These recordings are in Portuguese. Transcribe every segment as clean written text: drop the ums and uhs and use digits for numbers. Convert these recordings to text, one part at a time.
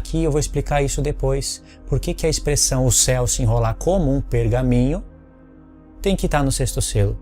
aqui, eu vou explicar isso depois. Por que a expressão o céu se enrolar como um pergaminho tem que estar no sexto selo?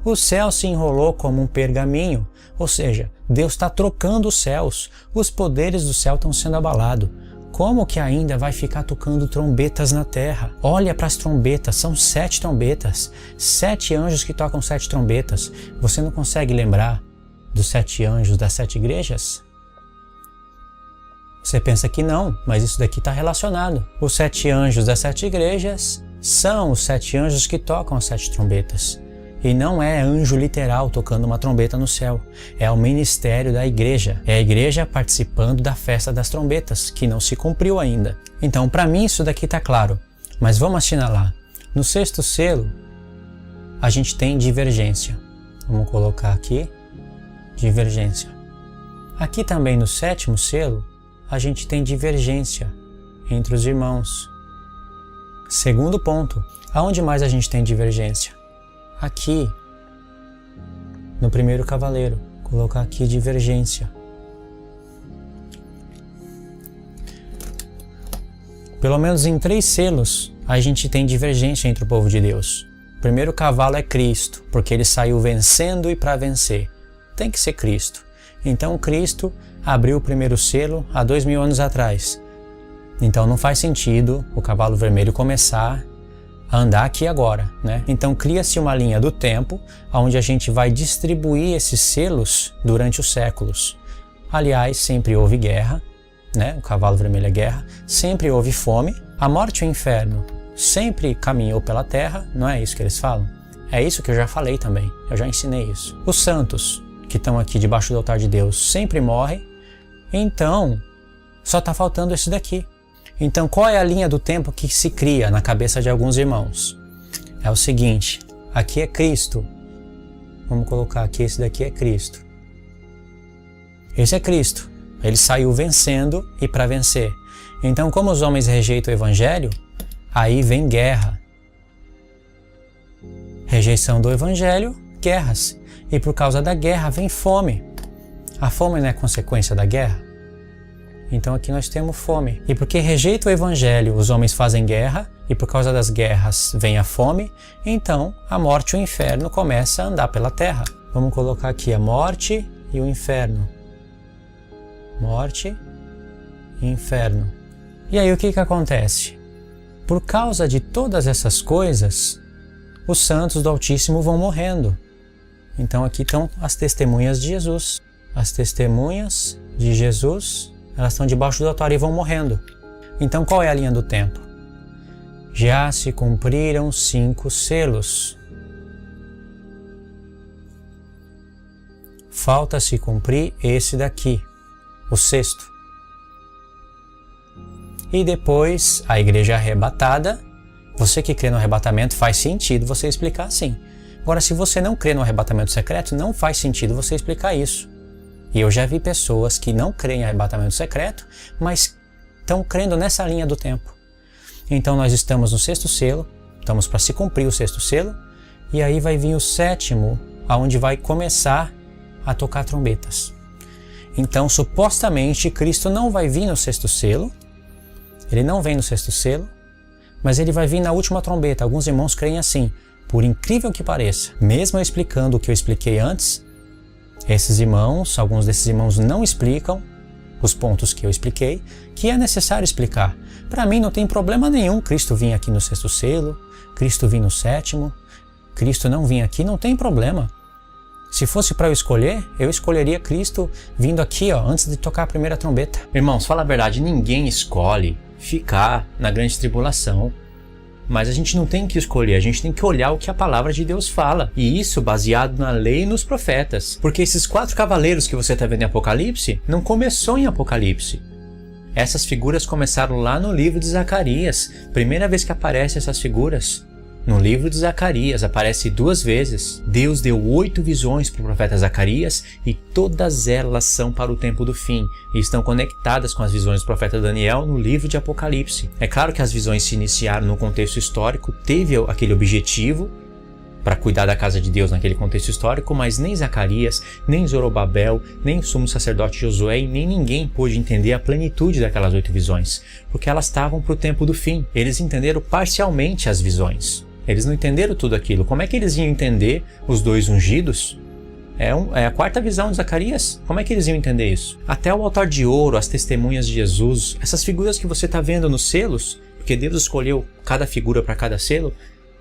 O céu se enrolou como um pergaminho, ou seja, Deus está trocando os céus, os poderes do céu estão sendo abalados. Como que ainda vai ficar tocando trombetas na terra? Olha para as trombetas, são 7 trombetas, 7 anjos que tocam 7 trombetas. Você não consegue lembrar dos 7 anjos das 7 igrejas? Você pensa que não, mas isso daqui está relacionado. Os 7 anjos das 7 igrejas são os 7 anjos que tocam as 7 trombetas. E não é anjo literal tocando uma trombeta no céu. É o ministério da igreja. É a igreja participando da festa das trombetas, que não se cumpriu ainda. Então, para mim, isso daqui está claro. Mas vamos assinalar. No sexto selo, a gente tem divergência. Vamos colocar aqui, divergência. Aqui também no sétimo selo, a gente tem divergência entre os irmãos. Segundo ponto, aonde mais a gente tem divergência? Aqui, no primeiro cavaleiro, colocar aqui divergência. Pelo menos em 3 selos, a gente tem divergência entre o povo de Deus. O primeiro cavalo é Cristo, porque ele saiu vencendo e para vencer. Tem que ser Cristo. Então Cristo abriu o primeiro selo há 2000 anos atrás. Então não faz sentido o cavalo vermelho começar a andar aqui agora, né? Então cria-se uma linha do tempo onde a gente vai distribuir esses selos durante os séculos. Aliás, sempre houve guerra, né? O cavalo vermelho é guerra. Sempre houve fome. A morte e o inferno sempre caminhou pela terra, não é isso que eles falam? É isso que eu já falei também, eu já ensinei isso. Os santos que estão aqui debaixo do altar de Deus sempre morrem, então só está faltando esse daqui. Então, qual é a linha do tempo que se cria na cabeça de alguns irmãos? É o seguinte, aqui é Cristo. Vamos colocar aqui, esse daqui é Cristo. Esse é Cristo. Ele saiu vencendo e para vencer. Então, como os homens rejeitam o Evangelho, aí vem guerra. Rejeição do Evangelho, guerras. E por causa da guerra vem fome. A fome não é consequência da guerra? Então aqui nós temos fome. E porque rejeita o Evangelho, os homens fazem guerra, e por causa das guerras vem a fome, então a morte e o inferno começam a andar pela terra. Vamos colocar aqui a morte e o inferno. Morte e inferno. E aí o que acontece? Por causa de todas essas coisas, os santos do Altíssimo vão morrendo. Então aqui estão as testemunhas de Jesus. As testemunhas de Jesus, elas estão debaixo do altar e vão morrendo. Então qual é a linha do tempo? Já se cumpriram 5 selos. Falta se cumprir esse daqui, o 6º. E depois a igreja arrebatada. Você que crê no arrebatamento, faz sentido você explicar assim. Agora, se você não crê no arrebatamento secreto, não faz sentido você explicar isso. E eu já vi pessoas que não creem em arrebatamento secreto, mas estão crendo nessa linha do tempo. Então nós estamos no 6º selo, estamos para se cumprir o 6º selo, e aí vai vir o 7º, aonde vai começar a tocar trombetas. Então, supostamente, Cristo não vai vir no 6º selo, ele não vem no 6º selo, mas ele vai vir na última trombeta. Alguns irmãos creem assim, por incrível que pareça. Mesmo eu explicando o que eu expliquei antes, esses irmãos, alguns desses irmãos não explicam os pontos que eu expliquei, que é necessário explicar. Para mim não tem problema nenhum Cristo vir aqui no 6º selo, Cristo vir no 7º, Cristo não vir aqui, não tem problema. Se fosse para eu escolher, eu escolheria Cristo vindo aqui, ó, antes de tocar a primeira trombeta. Irmãos, fala a verdade, ninguém escolhe ficar na grande tribulação. Mas a gente não tem que escolher, a gente tem que olhar o que a palavra de Deus fala. E isso baseado na lei e nos profetas. Porque esses 4 cavaleiros que você está vendo em Apocalipse, não começou em Apocalipse. Essas figuras começaram lá no livro de Zacarias. Primeira vez que aparecem essas figuras. No livro de Zacarias, aparece 2 vezes. Deus deu 8 visões para o profeta Zacarias e todas elas são para o tempo do fim e estão conectadas com as visões do profeta Daniel no livro de Apocalipse. É claro que as visões se iniciaram no contexto histórico, teve aquele objetivo para cuidar da casa de Deus naquele contexto histórico, mas nem Zacarias, nem Zorobabel, nem o sumo sacerdote Josué e nem ninguém pôde entender a plenitude daquelas 8 visões, porque elas estavam para o tempo do fim. Eles entenderam parcialmente as visões. Eles não entenderam tudo aquilo. Como é que eles iam entender os 2 ungidos? É a 4ª visão de Zacarias. Como é que eles iam entender isso? Até o altar de ouro, as testemunhas de Jesus, essas figuras que você está vendo nos selos, porque Deus escolheu cada figura para cada selo,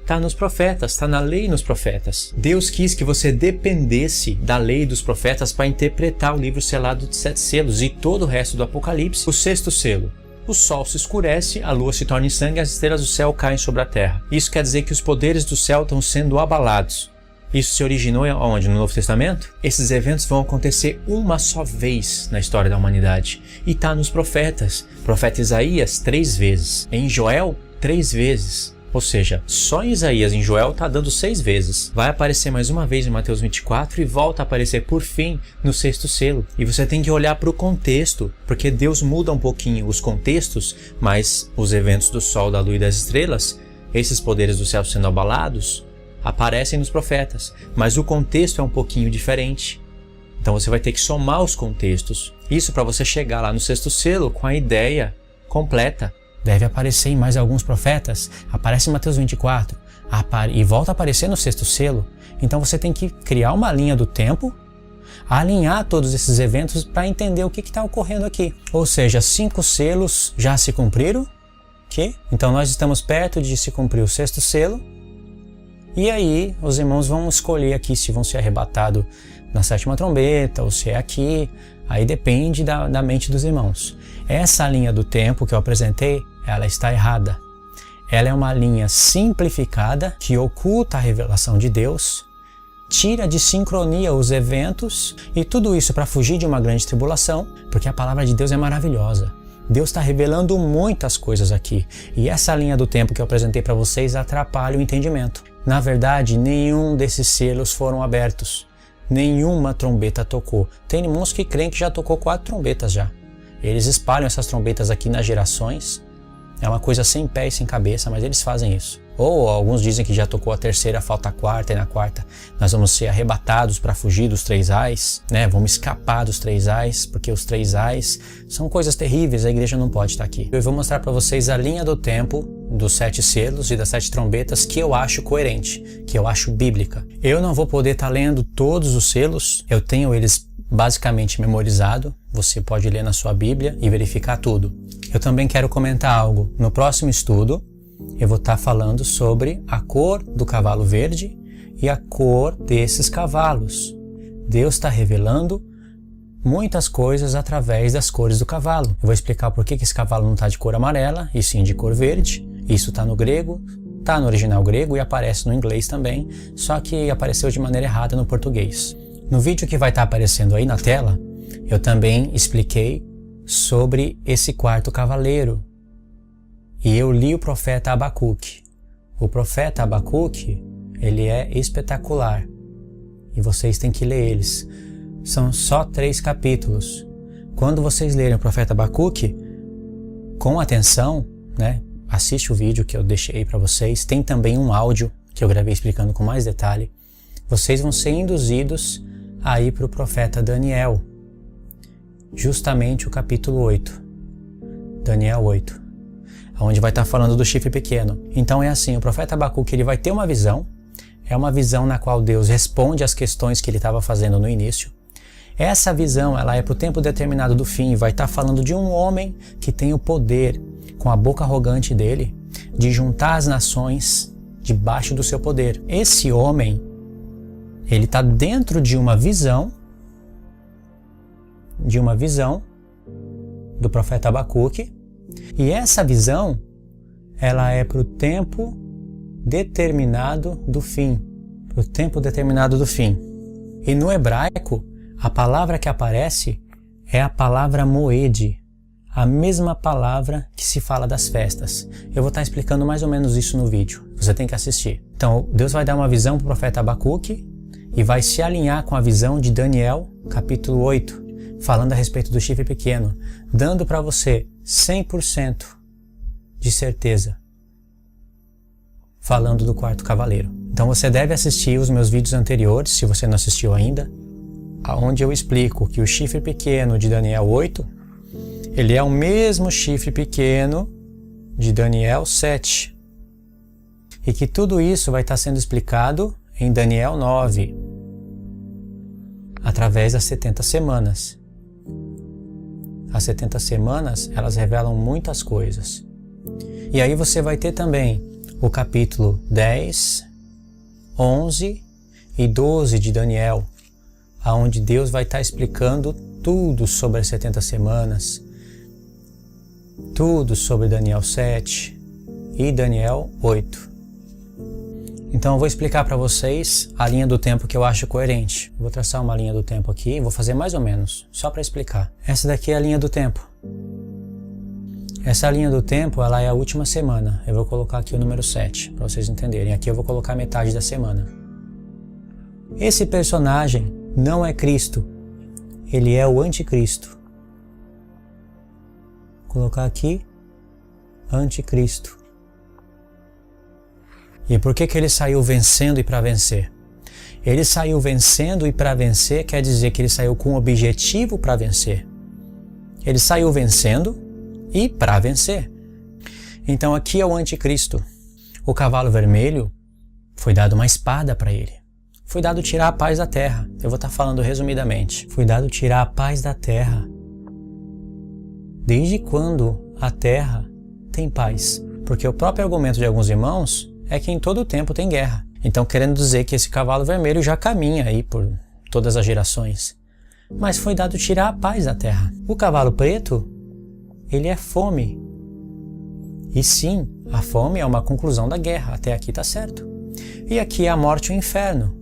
está nos profetas, está na lei e nos profetas. Deus quis que você dependesse da lei e dos profetas para interpretar o livro selado de 7 selos e todo o resto do Apocalipse. O 6º selo. O sol se escurece, a lua se torna em sangue e as estrelas do céu caem sobre a terra. Isso quer dizer que os poderes do céu estão sendo abalados. Isso se originou onde? No Novo Testamento? Esses eventos vão acontecer uma só vez na história da humanidade. E está nos profetas. Profeta Isaías 3 vezes. Em Joel 3 vezes. Ou seja, só em Isaías e em Joel está dando 6 vezes. Vai aparecer mais uma vez em Mateus 24 e volta a aparecer por fim no 6º selo. E você tem que olhar para o contexto, porque Deus muda um pouquinho os contextos, mas os eventos do sol, da lua e das estrelas, esses poderes do céu sendo abalados, aparecem nos profetas. Mas o contexto é um pouquinho diferente. Então você vai ter que somar os contextos. Isso para você chegar lá no 6º selo com a ideia completa. Deve aparecer em mais alguns profetas, aparece em Mateus 24 e volta a aparecer no 6º selo. Então você tem que criar uma linha do tempo, alinhar todos esses eventos para entender o que está ocorrendo aqui. Ou seja, 5 selos já se cumpriram, então nós estamos perto de se cumprir o 6º selo, e aí os irmãos vão escolher aqui se vão ser arrebatados na 7ª trombeta ou se é aqui, aí depende da mente dos irmãos. Essa linha do tempo que eu apresentei, ela está errada. Ela é uma linha simplificada que oculta a revelação de Deus, tira de sincronia os eventos e tudo isso para fugir de uma grande tribulação, porque a palavra de Deus é maravilhosa. Deus está revelando muitas coisas aqui e essa linha do tempo que eu apresentei para vocês atrapalha o entendimento. Na verdade, nenhum desses selos foram abertos. Nenhuma trombeta tocou. Tem irmãos que creem que já tocou 4 trombetas já. Eles espalham essas trombetas aqui nas gerações. É uma coisa sem pé e sem cabeça, mas eles fazem isso. Ou alguns dizem que já tocou a 3ª, falta a 4ª, e na 4ª nós vamos ser arrebatados para fugir dos 3 ais, né? Vamos escapar dos 3 ais, porque os 3 ais são coisas terríveis, a igreja não pode estar aqui. Eu vou mostrar para vocês a linha do tempo dos 7 selos e das 7 trombetas que eu acho coerente, que eu acho bíblica. Eu não vou poder estar lendo todos os selos, eu tenho eles basicamente memorizado, você pode ler na sua Bíblia e verificar tudo. Eu também quero comentar algo. No próximo estudo, eu vou estar falando sobre a cor do cavalo verde e a cor desses cavalos. Deus está revelando muitas coisas através das cores do cavalo. Eu vou explicar por que esse cavalo não está de cor amarela e sim de cor verde. Isso está no grego, está no original grego e aparece no inglês também, só que apareceu de maneira errada no português. No vídeo que vai estar aparecendo aí na tela, eu também expliquei sobre esse 4º cavaleiro. E eu li o profeta Abacuque. O profeta Abacuque, ele é espetacular. E vocês têm que ler eles. São só 3 capítulos. Quando vocês lerem o profeta Abacuque, com atenção, né? Assiste o vídeo que eu deixei para vocês. Tem também um áudio que eu gravei explicando com mais detalhe. Vocês vão ser induzidos a ir para o profeta Daniel. Justamente o capítulo 8. Daniel 8. Onde vai estar falando do chifre pequeno. Então é assim, o profeta Abacuque ele vai ter uma visão. É uma visão na qual Deus responde às questões que ele estava fazendo no início. Essa visão ela é para o tempo determinado do fim. Vai estar falando de um homem que tem o poder, com a boca arrogante dele, de juntar as nações debaixo do seu poder. Esse homem, ele está dentro de uma visão do profeta Abacuque, e essa visão, ela é para o tempo determinado do fim. Para o tempo determinado do fim. E no hebraico, a palavra que aparece é a palavra moed, a mesma palavra que se fala das festas. Eu vou estar explicando mais ou menos isso no vídeo, você tem que assistir. Então, Deus vai dar uma visão para o profeta Abacuque e vai se alinhar com a visão de Daniel, capítulo 8, falando a respeito do chifre pequeno, dando para você 100% de certeza, falando do 4º cavaleiro. Então você deve assistir os meus vídeos anteriores, se você não assistiu ainda, onde eu explico que o chifre pequeno de Daniel 8, ele é o mesmo chifre pequeno de Daniel 7. E que tudo isso vai estar sendo explicado em Daniel 9, através das 70 semanas. As 70 semanas, elas revelam muitas coisas. E aí você vai ter também o capítulo 10, 11 e 12 de Daniel, onde Deus vai estar explicando tudo sobre as 70 semanas, tudo sobre Daniel 7 e Daniel 8. Então eu vou explicar para vocês a linha do tempo que eu acho coerente. Vou traçar uma linha do tempo aqui e vou fazer mais ou menos, só para explicar. Essa daqui é a linha do tempo. Essa linha do tempo, ela é a última semana. Eu vou colocar aqui o número 7, para vocês entenderem. Aqui eu vou colocar metade da semana. Esse personagem não é Cristo. Ele é o anticristo. Vou colocar aqui, anticristo. E por que ele saiu vencendo e para vencer? Ele saiu vencendo e para vencer quer dizer que ele saiu com um objetivo para vencer. Ele saiu vencendo e para vencer. Então aqui é o anticristo. O cavalo vermelho foi dado uma espada para ele. Foi dado tirar a paz da terra. Eu vou estar falando resumidamente. Foi dado tirar a paz da terra. Desde quando a terra tem paz? Porque o próprio argumento de alguns irmãos é que em todo o tempo tem guerra. Então querendo dizer que esse cavalo vermelho já caminha aí por todas as gerações. Mas foi dado tirar a paz da terra. O cavalo preto, ele é fome. E sim, a fome é uma conclusão da guerra. Até aqui está certo. E aqui é a morte e o inferno.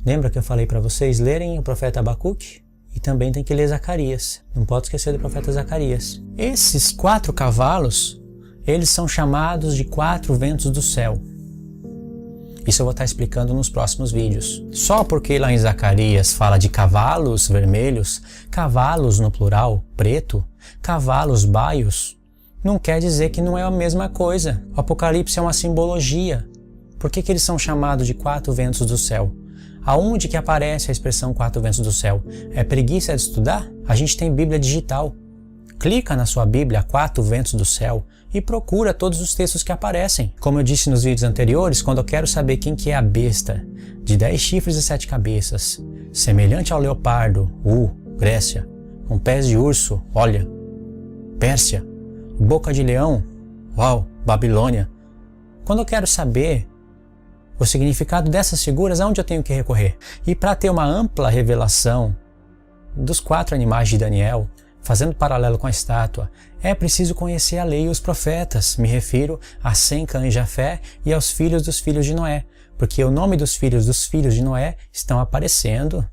Lembra que eu falei para vocês lerem o profeta Abacuque? E também tem que ler Zacarias. Não pode esquecer do profeta Zacarias. Esses 4 cavalos, eles são chamados de 4 ventos do céu. Isso eu vou estar explicando nos próximos vídeos. Só porque lá em Zacarias fala de cavalos vermelhos, cavalos no plural, preto, cavalos baios, não quer dizer que não é a mesma coisa. O Apocalipse é uma simbologia. Por que eles são chamados de 4 ventos do céu? Aonde que aparece a expressão 4 ventos do céu? É preguiça de estudar? A gente tem Bíblia digital. Clica na sua Bíblia, 4 ventos do céu, e procura todos os textos que aparecem. Como eu disse nos vídeos anteriores, quando eu quero saber quem que é a besta de 10 chifres e 7 cabeças, semelhante ao leopardo, Grécia, com pés de urso, olha, Pérsia, boca de leão, uau, Babilônia. Quando eu quero saber o significado dessas figuras, aonde eu tenho que recorrer? E para ter uma ampla revelação dos 4 animais de Daniel, fazendo paralelo com a estátua, é preciso conhecer a lei e os profetas. Me refiro a Sem, Cã e Jafé e aos filhos dos filhos de Noé, porque o nome dos filhos de Noé estão aparecendo